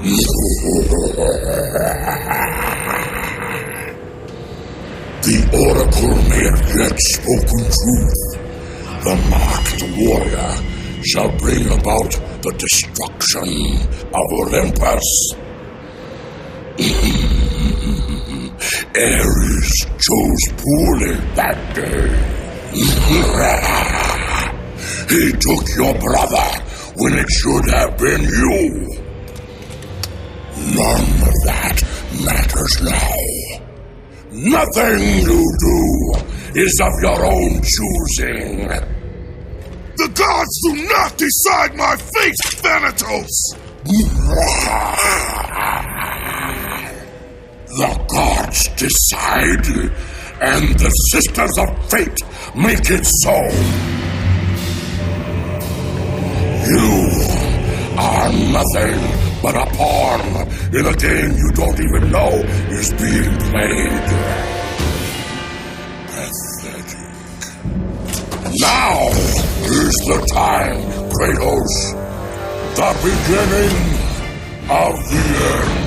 The oracle may have yet spoken truth. The marked warrior shall bring about the destruction of Olympus. Ares chose poorly that day. He took your brother when it should have been you. None of that matters now. Nothing you do is of your own choosing. The gods do not decide my fate, Thanatos! The gods decide, and the Sisters of Fate make it so. You are nothing but a pawn in a game you don't even know is being played. Pathetic. Now is the time, Kratos. The beginning of the end.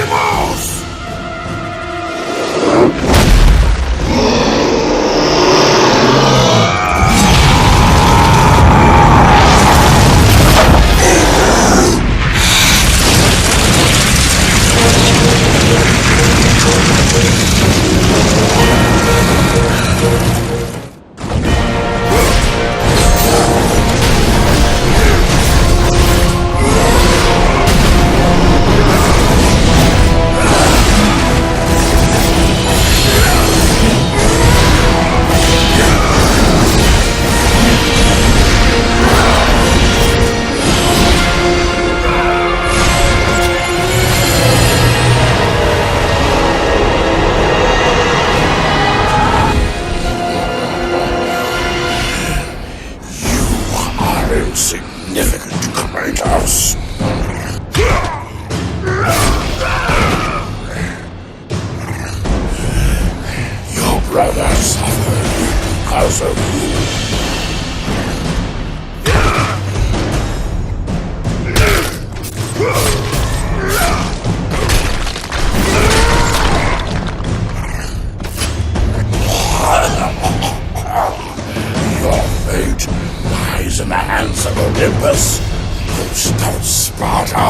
Deimos! Insignificant, Kratos. Your brother suffered because of you. Your fate lies in the hands of Olympus, ghost of Sparta.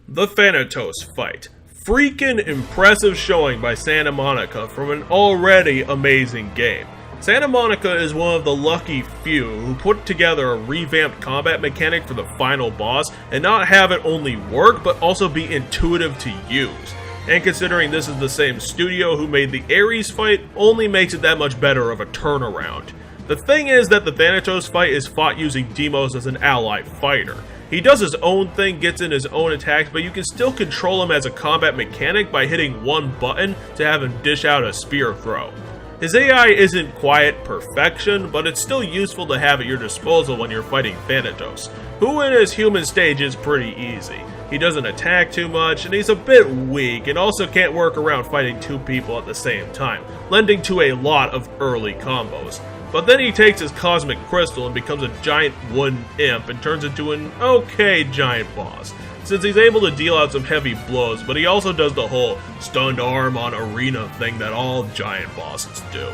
The Thanatos fight. Freaking impressive showing by Santa Monica from an already amazing game. Santa Monica is one of the lucky few who put together a revamped combat mechanic for the final boss and not have it only work but also be intuitive to use. And considering this is the same studio who made the Ares fight, only makes it that much better of a turnaround. The thing is that the Thanatos fight is fought using Deimos as an ally fighter. He does his own thing, gets in his own attacks, but you can still control him as a combat mechanic by hitting one button to have him dish out a spear throw. His AI isn't quite perfection, but it's still useful to have at your disposal when you're fighting Thanatos, who in his human stage is pretty easy. He doesn't attack too much, and he's a bit weak, and also can't work around fighting two people at the same time, lending to a lot of early combos. But then he takes his cosmic crystal and becomes a giant wooden imp and turns into an okay giant boss, since he's able to deal out some heavy blows, but he also does the whole stunned arm on arena thing that all giant bosses do.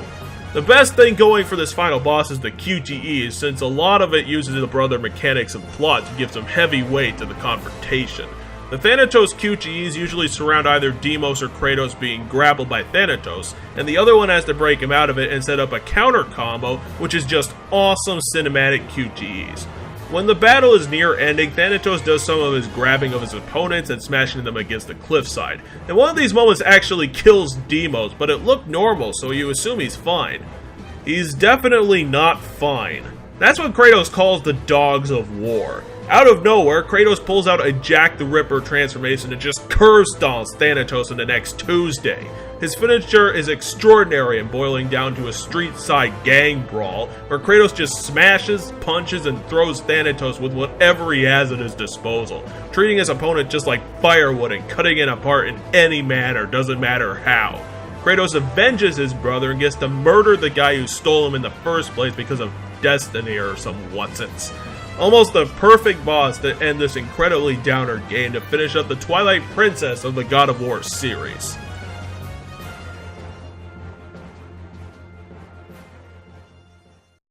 The best thing going for this final boss is the QTEs, since a lot of it uses the brother mechanics and plot to give some heavy weight to the confrontation. The Thanatos QTEs usually surround either Deimos or Kratos being grappled by Thanatos, and the other one has to break him out of it and set up a counter combo, which is just awesome cinematic QTEs. When the battle is near ending, Thanatos does some of his grabbing of his opponents and smashing them against the cliffside, and one of these moments actually kills Deimos, but it looked normal, so you assume he's fine. He's definitely not fine. That's what Kratos calls the Dogs of War. Out of nowhere, Kratos pulls out a Jack the Ripper transformation and just curve stomps Thanatos into next Tuesday. His finisher is extraordinary and boiling down to a street-side gang brawl, where Kratos just smashes, punches, and throws Thanatos with whatever he has at his disposal, treating his opponent just like firewood and cutting it apart in any manner, doesn't matter how. Kratos avenges his brother and gets to murder the guy who stole him in the first place because of destiny or some whatsits. Almost the perfect boss to end this incredibly downer game to finish up the Twilight Princess of the God of War series.